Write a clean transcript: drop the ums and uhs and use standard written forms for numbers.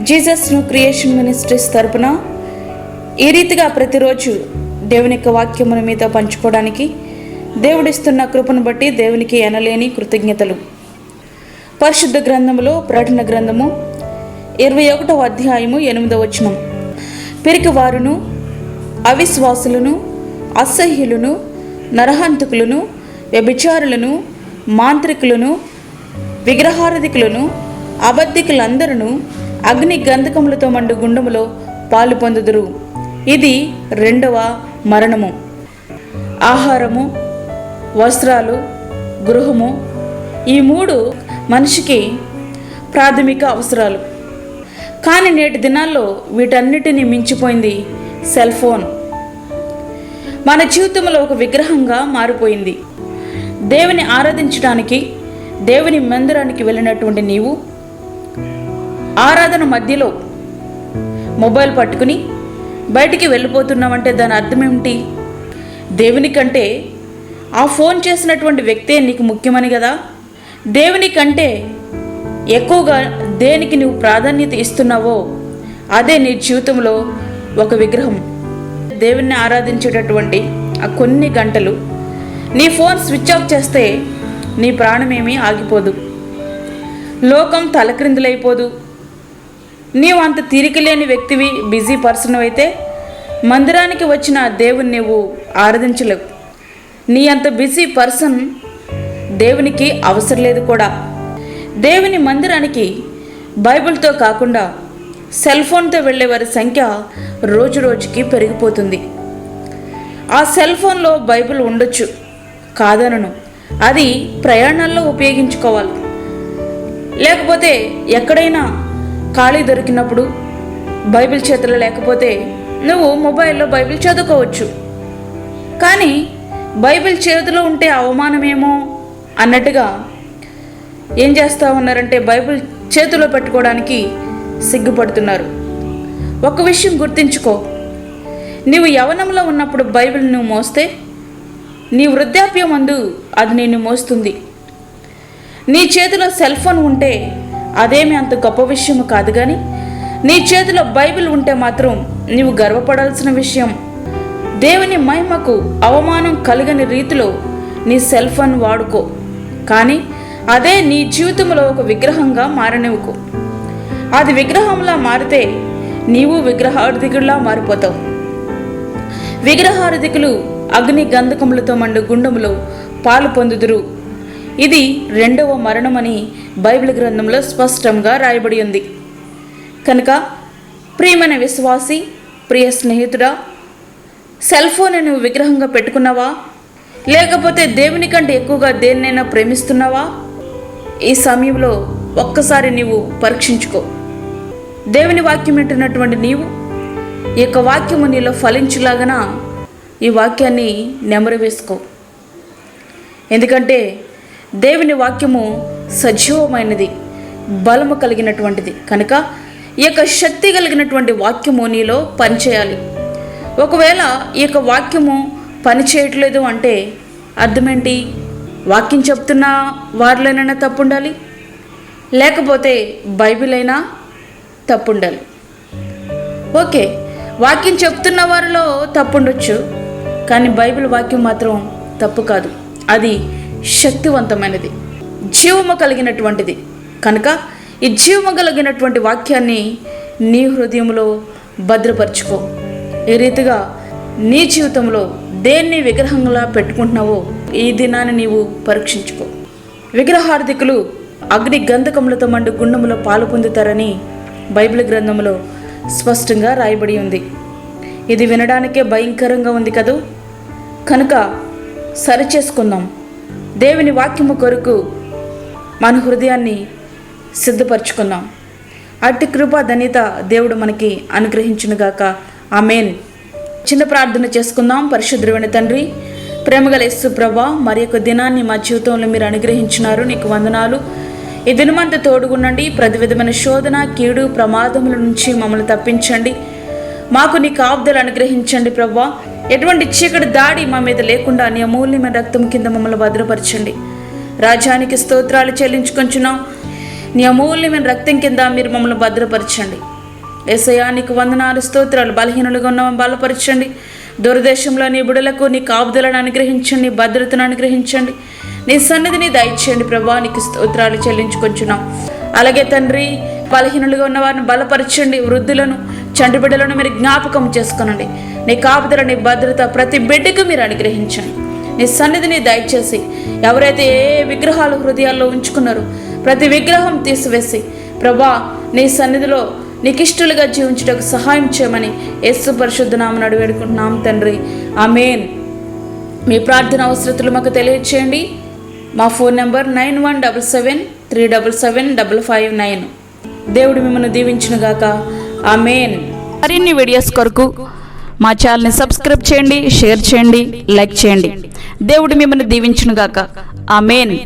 Jesus new creation ministries తరపున ఈ రీతిగా ప్రతిరోజు దేవుని యొక్క వాక్యమును మీతో పంచుకోవడానికి దేవుడిస్తున్న కృపను బట్టి దేవునికి ఎనలేని కృతజ్ఞతలు. పరిశుద్ధ గ్రంథములో ప్రకటన గ్రంథము 21వ అధ్యాయము 8వ వచనం. పిరికివారును, అవిశ్వాసులను, అసహ్యులను, నరహంతకులను, వ్యభిచారులను, మాంత్రికులను, విగ్రహారాధికులను, అబద్ధికులందరూ అగ్ని గంధకములతో మండు గుండములో పాలు పొందుదురు. ఇది 2వ మరణము. ఆహారము, వస్త్రాలు, గృహము, ఈ 3 మనిషికి ప్రాథమిక అవసరాలు. కానీ నేటి దినాల్లో వీటన్నిటినీ మించిపోయింది సెల్ ఫోన్. మన జీవితంలో ఒక విగ్రహంగా మారిపోయింది. దేవుని ఆరాధించడానికి దేవుని మందిరానికి వెళ్ళినటువంటి నీవు ఆరాధన మధ్యలో మొబైల్ పట్టుకుని బయటికి వెళ్ళిపోతున్నావంటే దాని అర్థం ఏమిటి? దేవుని కంటే ఆ ఫోన్ చేసినటువంటి వ్యక్తే నీకు ముఖ్యమని కదా. దేవుని కంటే ఎక్కువగా దేనికి నువ్వు ప్రాధాన్యత ఇస్తున్నావో అదే నీ జీవితంలో ఒక విగ్రహం. దేవుణ్ణి ఆరాధించేటటువంటి ఆ కొన్ని గంటలు నీ ఫోన్ స్విచ్ ఆఫ్ చేస్తే నీ ప్రాణమేమీ ఆగిపోదు, లోకం తలక్రిందులైపోదు. నీవు అంత తీరికలేని వ్యక్తివి, బిజీ పర్సన్ అయితే మందిరానికి వచ్చిన దేవుని నువ్వు ఆరాధించలేవు. నీ అంత బిజీ పర్సన్ దేవునికి అవసరం లేదు కూడా. దేవుని మందిరానికి బైబిల్తో కాకుండా సెల్ ఫోన్తో వెళ్ళే వారి సంఖ్య రోజు రోజుకి పెరిగిపోతుంది. ఆ సెల్ ఫోన్లో బైబిల్ ఉండొచ్చు, కాదనను, అది ప్రయాణాల్లో ఉపయోగించుకోవాలి. లేకపోతే ఎక్కడైనా ఖాళీ దొరికినప్పుడు బైబిల్ చేతిలో లేకపోతే నువ్వు మొబైల్లో బైబిల్ చదువుకోవచ్చు. కానీ బైబిల్ చేతిలో ఉంటే అవమానమేమో అన్నట్టుగా ఏం చేస్తూ ఉన్నారంటే బైబిల్ చేతిలో పెట్టుకోవడానికి సిగ్గుపడుతున్నారు. ఒక విషయం గుర్తుంచుకో, నీవు యవ్వనంలో ఉన్నప్పుడు బైబిల్ నువ్వు మోస్తే నీ వృద్ధాప్యం అందు అది నిన్ను మోస్తుంది. నీ చేతిలో సెల్ ఫోన్ ఉంటే అదేమి అంత గొప్ప విషయం కాదు, కానీ నీ చేతిలో బైబిల్ ఉంటే మాత్రం నీవు గర్వపడాల్సిన విషయం. దేవుని మహిమకు అవమానం కలగని రీతిలో నీ సెల్ ఫోన్ వాడుకో, కానీ అదే నీ జీవితంలో ఒక విగ్రహంగా మారనివ్వకు. అది విగ్రహంలా మారితే నీవు విగ్రహార్థికుడిలా మారిపోతావు. విగ్రహార్థికులు అగ్ని గంధకములతో మండు గుండములో పాలు పొందుదురు. ఇది 2వ మరణమని బైబిల్ గ్రంథంలో స్పష్టంగా రాయబడి ఉంది. కనుక ప్రియమైన విశ్వాసి, ప్రియ స్నేహితుడా, సెల్ ఫోన్ నువ్వు విగ్రహంగా పెట్టుకున్నావా? లేకపోతే దేవుని కంటే ఎక్కువగా దేన్నైనా ప్రేమిస్తున్నావా? ఈ సమయంలో ఒక్కసారి నీవు పరీక్షించుకో. దేవుని వాక్యం వింటున్నటువంటి నీవు ఈ యొక్క వాక్యము నీలో ఫలించులాగన ఈ వాక్యాన్ని నెమరు వేసుకో. ఎందుకంటే దేవుని వాక్యము సజీవమైనది, బలము కలిగినటువంటిది. కనుక ఈ యొక్క శక్తి కలిగినటువంటి వాక్యము నీలో పనిచేయాలి. ఒకవేళ ఈ యొక్క వాక్యము పనిచేయట్లేదు అంటే అర్థమేంటి? వాక్యం చెప్తున్న వారిలోనైనా తప్పు ఉండాలి, లేకపోతే బైబిల్ అయినా తప్పు ఉండాలి. ఓకే, వాక్యం చెప్తున్న వారిలో తప్పు ఉండొచ్చు, కానీ బైబిల్ వాక్యం మాత్రం తప్పు కాదు. అది శక్తివంతమైనది, జీవము కలిగినటువంటిది. కనుక ఈ జీవము కలిగినటువంటి వాక్యాన్ని నీ హృదయంలో భద్రపరచుకో. ఈ రీతిగా నీ జీవితంలో దేన్ని విగ్రహంగా పెట్టుకుంటున్నావో ఈ దినాన్ని నీవు పరీక్షించుకో. విగ్రహార్థికులు అగ్ని గంధకములతో మండు గుండములో పాలు పొందుతారని బైబిల్ గ్రంథంలో స్పష్టంగా రాయబడి ఉంది. ఇది వినడానికే భయంకరంగా ఉంది కదూ. కనుక సరిచేసుకుందాం. దేవుని వాక్యము కొరకు మన హృదయాన్ని సిద్ధపరచుకుందాం. అట్టి కృపా ధన్యత దేవుడు మనకి అనుగ్రహించునుగాక. ఆమేన్. చిన్న ప్రార్థన చేసుకుందాం. పరిశుద్ధుడైన తండ్రి, ప్రేమగల యేసు ప్రభువా, మరి యొక్క దినాన్ని మా జీవితంలో మీరు అనుగ్రహించినారు, నీకు వందనాలు. ఈ దినమంతా తోడుగుండండి. ప్రతి విధమైన శోధన, కీడు, ప్రమాదముల నుంచి మమ్మల్ని తప్పించండి. మాకు నీ కాపుదలు అనుగ్రహించండి ప్రభువా. ఎటువంటి చీకటి దాడి మా మీద లేకుండా నీ అమూల్యమైన రక్తం కింద మమ్మల్ని భద్రపరచండి. రాజ్యానికి స్తోత్రాలు చెల్లించుకొంచున్నాం. నీ అమూల్యమైన రక్తం కింద మీరు మమ్మల్ని భద్రపరచండి. యేసయ్యా నీకు వందనాలు, స్తోత్రాలు. బలహీనులుగా ఉన్నామని బలపరచండి. దూరదేశంలో నీ బిడ్డలకు నీ కాపుదలను అనుగ్రహించండి, భద్రతను అనుగ్రహించండి. నీ సన్నిధిని దయచేయండి ప్రభా, నీకు స్తోత్రాలు చెల్లించుకొంచున్నాం. అలాగే తండ్రి, బలహీనులుగా ఉన్న వారిని బలపరచండి. వృద్ధులను, చంటి బిడ్డలను మీరు జ్ఞాపకం చేసుకునండి. నీ కాపుదల, నీ భద్రత ప్రతి బిడ్డకు మీరు అనుగ్రహించండి. నీ సన్నిధిని దయచేసి ఎవరైతే ఏ విగ్రహాలు హృదయాల్లో ఉంచుకున్నారో ప్రతి విగ్రహం తీసివేసి ప్రభా నీ సన్నిధిలో నీకు ఇష్టలుగా జీవించుటకు సహాయం చేయమని యేసు పరిశుద్ధ నామమున వేడుకుంటున్నాం తండ్రి. ఆమేన్. మీ ప్రార్థన అవసరతలు మాకు తెలియచేయండి. మా ఫోన్ నెంబర్ 9177377559. దేవుడు మిమ్మల్ని దీవించునుగాక. ఆమేన్. మరిన్ని వీడియోస్ కొరకు మా ఛానల్ని సబ్స్క్రైబ్ చేయండి, షేర్ చేయండి, లైక్ చేయండి. దేవుడు మిమ్మల్ని దీవించునుగాక. ఆమేన్.